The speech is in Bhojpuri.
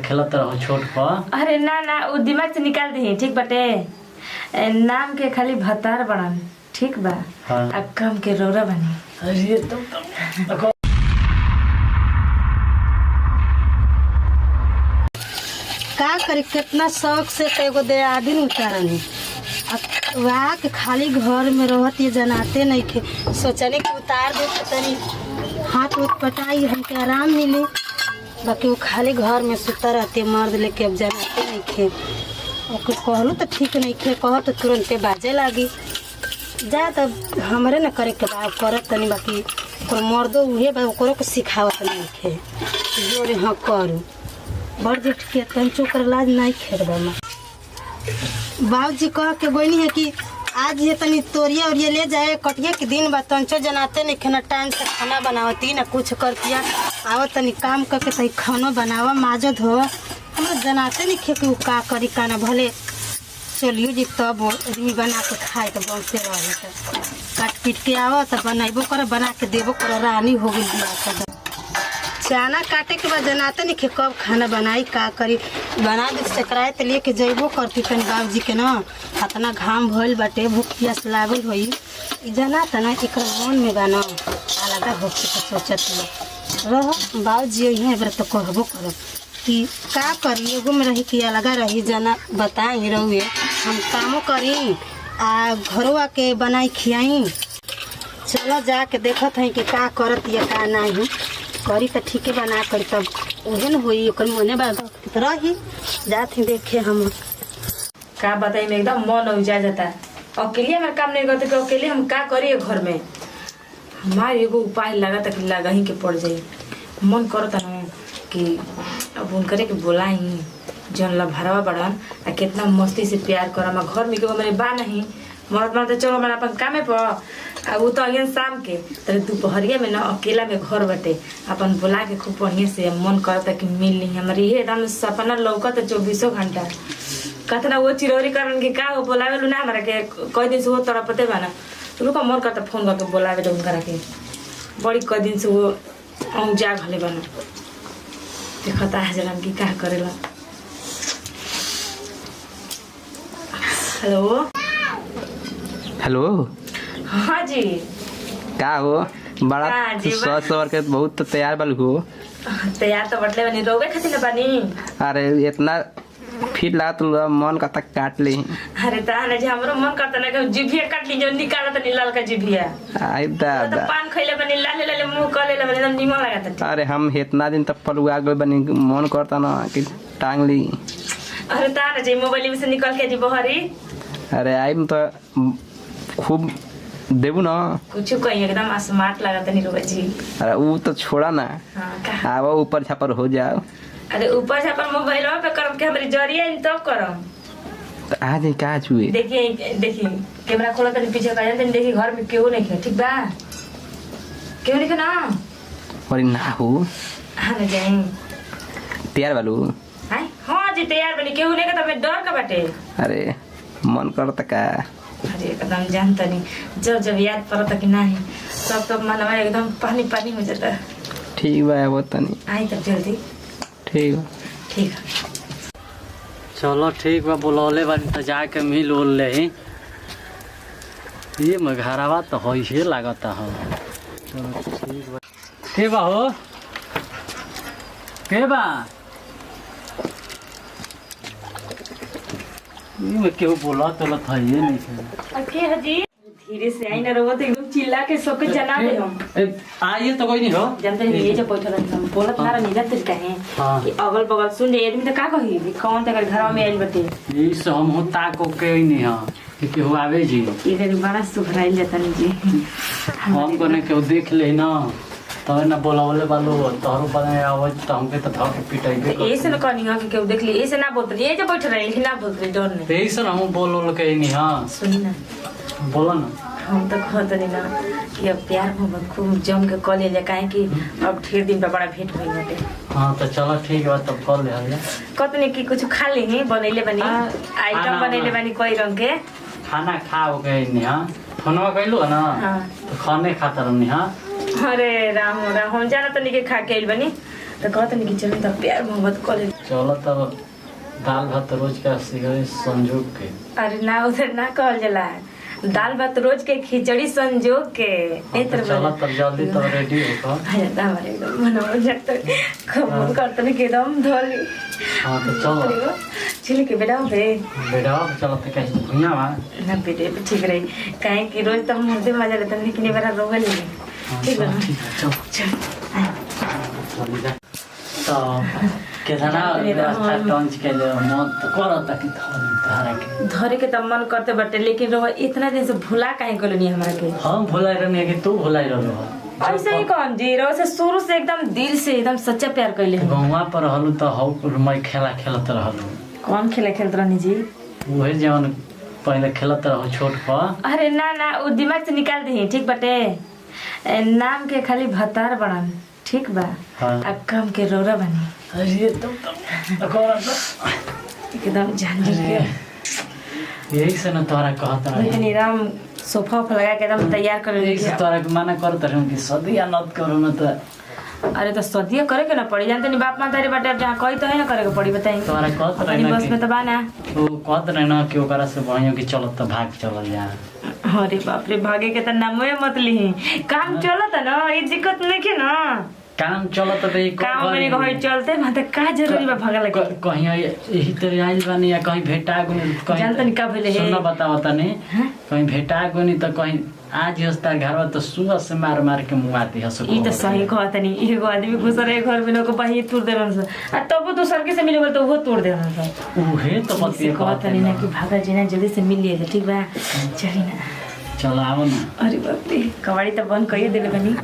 खेलत रहो छोट पर। अरे ना ना वो दिमाग से निकाल दी ठीक बटे। नाम के खाली भतार बनन ठीक बा। हाँ। अब काम के रोरा बने। अरे तुम का करी कितना शौक से एगो दियादिन उतारनी वहाँ के खाली घर में रहत ये जनाते नहीं थे। सोचने कि उतार दे तो तनी हाथ उत पटाई हमके आराम मिले। बाकी वो खाली घर में सुता रहते मर्द लेके अब जनाते नहीं थे। ओके कहलू तो ठीक नहीं थे कह तो तुरंते बाजे लागी जा तब हमरे न करे के बाप करत तनी। बाकी मर्दो उहे बा ओकरो को सिखावत नहीं थे जोरे हाँ करू बड़ जेठ के तंचो कर लाज नहीं खेड़बा माँ। बाबूजी कह के बोनी है कि आज ये तनी तोरिया और ये ले जाए कटिया के दिन बा तंचो जनाते नहीं खाना टाइम से खाना बनावती ना कुछ करतिया आव तनी काम करके तई खाना बनावा माजो धो हम जनाते नहीं खे कि वो का करी का ना भले चलियो जी तब आदमी बना के खाए तो बनते रहे तो काट पीट के आव तो बनाइबो कर बना के देबो कर रानी हो गई बिया चाना काटे के बाद जनाते नहीं कब खाना बनाई का करी बना दे सकराए तो लेके जइबो करती तनी बाबूजी के ना इतना घाम भइल बाटे भूख प्यास लागल होई जनाता ना एक मन में बना अलग होके तो सोचत रह बाबूजी यहीं बार तो कहबो कर कि का करी एगो में रही कि अलग रही जना बताई रहुए हम कामो करी आ घरों आके बनाई खियाई चलो जाके देखत है कि का करत या का नहीं करी तो ठीक है बना कर तब ओहन होई ओकर मने बात रही जात ही देखे हम का बताई में एकदम मन उजा जाता। अकेले हमारे काम नहीं करते कि अकेले हम का करिए घर में। हमारे एगो उपाय लगा था कि लगा ही के पड़ जाए मन करता ना कि अब उनकरे के बोलाई जौन ला भरवा बढ़न आ कितना मस्ती से प्यार कर घर में के मेरे बा नहीं मरद मरद चलो हमारा अपन कामे पर आ वो तो अगेन शाम के तेरे दोपहरिया में ना अकेला में घर बटे अपन बुला के खूब बढ़िया से मन करता कि मिल ली हमारी ये एकदम सपना लौकत 24 घंटा कहता वो चिरौरी करन के का हो बोलावे लू ना हमारा के कई दिन से वो तरह पते बना तो लोग मन करता फोन करके बोलावे तो उनका के बड़ी कई दिन से वो जा घले बना देखता है जरा की का करेला। हेलो हेलो हाँ जी का हो बड़ा स्वास्थ्य सवर के बहुत तो तैयार बल हो तैयार तो बटले बनी रोगे खातिर बनी। अरे इतना फिट लगा तो मन करता काट ली। अरे ताने जी हमरो मन करता ना कि जिभिया काट ली जो निकाला त लाल का जिभिया आई दादा तो पान खइले बनी लाल लाल मुंह कले ले एकदम निमन लागत। अरे हम इतना दिन तक पलुआ गए बनी मन करता ना कि टांग ली। अरे ताने जी मोबाइल में से निकल के जी बहरी। अरे आई तो खूब देबू ना कुछ कहीं एकदम स्मार्ट लागत नहीं रोगा जी। अरे वो तो छोड़ा ना हां आओ ऊपर छापर हो जाओ। अरे ऊपर छापर मोबाइल पे करम के हमारी जरिया इन तो करम तो आज का छुए देखिए कैमरा खोला तनी पीछे का जाते देखिए घर में क्यों नहीं है ठीक बा क्यों नहीं ना और ना हो हां जाई तैयार बालू हां हां जी तैयार बनी क्यों नहीं का तो मैं डर का बाटे। अरे मन करता का अरे एकदम जानता नहीं जब याद पड़ता कि नहीं सब तो मनवा एकदम पानी पानी हो जाता। ठीक बा वो तनी आई तब जल्दी ठीक बा ठीक चलो ठीक बा बुलौले बानी तो जाके मिल उल ले ये मघारावा तो हो ही लागता हो। चलो ठीक बा के बा हो के बा ये क्यों बोला तो था ये नहीं है के हजी धीरे से आई ना रहो तो एकदम चिल्ला के सबके जना दे हम आइए तो कोई नहीं हो जानते नहीं ये जो बैठल हम बोलत ना नीला तरीका है कि अगल बगल सुन ले आदमी तो का कही कि कौन तक घर में आइल बटे ये सब हम होता को के नहीं हां कि हो आवे जी इधर बड़ा सुखराइल जाता नहीं जी हम कोने के देख ले ना तो ना बोलावले बालो तोहरो बनाए आवाज तो हमके तो धक पिटाई दे ऐसे न कहनी हां कि केहू देख ली ऐसे ना बोलत ये जो बैठ रही ना बोलत डर नहीं ऐसे हम बोलो के नहीं हां सुनी ना बोला ना हम तो कहते नहीं ना कि अब प्यार मोहब्बत खूब जम के कॉल ले काहे कि अब ढेर दिन पे बड़ा भेंट हुई बाटे। हां तो चलो ठीक है तब कॉल ले आइए कतने की कुछ खा ली बनैले बनी आइटम बनैले बनी कोई रंग के खाना खाओ गए नहीं हां फोनवा कइलो ना हां तो खाने खाता रहनी हां। अरे राम राम हम जाना तो नहीं के खा के आइल बनी तो कहते नहीं कि चलो तो प्यार मोहब्बत कर ले। चलो तब दाल भात रोज का सिगरे संजोग के। अरे ना उधर ना कहल जाला, दाल भात रोज के खिचड़ी संजोग के। चलो तब जल्दी तब रेडी हो हमारे एकदम मनोर जगत खबर करते नहीं एकदम धोली। हाँ तो चलो छिल के बेटा बे बेटा चलो तो कहीं भुइया बा ना बेटे ठीक रही काहे कि रोज तब मुर्दे मजा लेते लेकिन ये बार रोग ले ठीक है चल चल चल जा तो केतना रास्ता टंच के ले मत करता कि धारा के धरे के तब मन करते बटे लेकिन रोवा इतना दिन से भुला काहे गलो नहीं हमरा के। हम भुलाई रहने कि तू भुलाई रहलो ऐसे ही कौन जी रोवा से शुरू से एकदम दिल से एकदम सच्चा प्यार कइले हम। गौवा पर रहलू तो हौ मैं खेला खेलत रहलू। कौन खेले खेलत रहनी जी? उहे जवन पहले खेलत रहू छोट पर। अरे ना ना वो दिमाग से निकाल दी ठीक बटे, नाम के खाली भतार बनन ठीक बा। हाँ। अब काम के रोरा बनी। अरे तुम एकदम जान के यही से न तोहरा कहत रही लेकिन राम सोफा उफा लगा के एकदम तैयार कर यही से तोहरा के मना करत रहूं कि सदिया नत करो न तो। अरे तो सदिया करे के ना पड़ी, जानते नहीं बाप मातारी बाटे अब जहाँ कही तो है ना करे के पड़ी बताई। तोहरा कहत रही अपनी ना बस में तो बाना वो कहत रही ना कि ओकरा से बढ़िया कि चलो तो भाग चलल जा। अरे बाप रे भागे के तो नामो मत ली, काम चलत ना ये दिक्कत नहीं के ना काम चलत बे काम में कहीं चलते ना तो का जरूरी बा भागा लगे कहीं यही तरह आइल बानी या कहीं भेटा गुनी जानते नहीं का भेले है सुनना बताओ तने कहीं भेटा गुनी तो कहीं आज हस्ता घर तो सुबह से मार मार के मुआती हसो। ई तो सही कहत नहीं, एगो आदमी घुस रहे घर में लोग बाही तोड़ दे रहन आ तब वो दूसर के से मिले बोल तो वो तोड़ दे रहन उहे तो बतिया कहत नहीं ना कि भागा जी ना जल्दी से मिल लिए ठीक बा चली ना चल आओ ना। अरे बाप रे कवाड़ी तो बंद करिए देले बनी।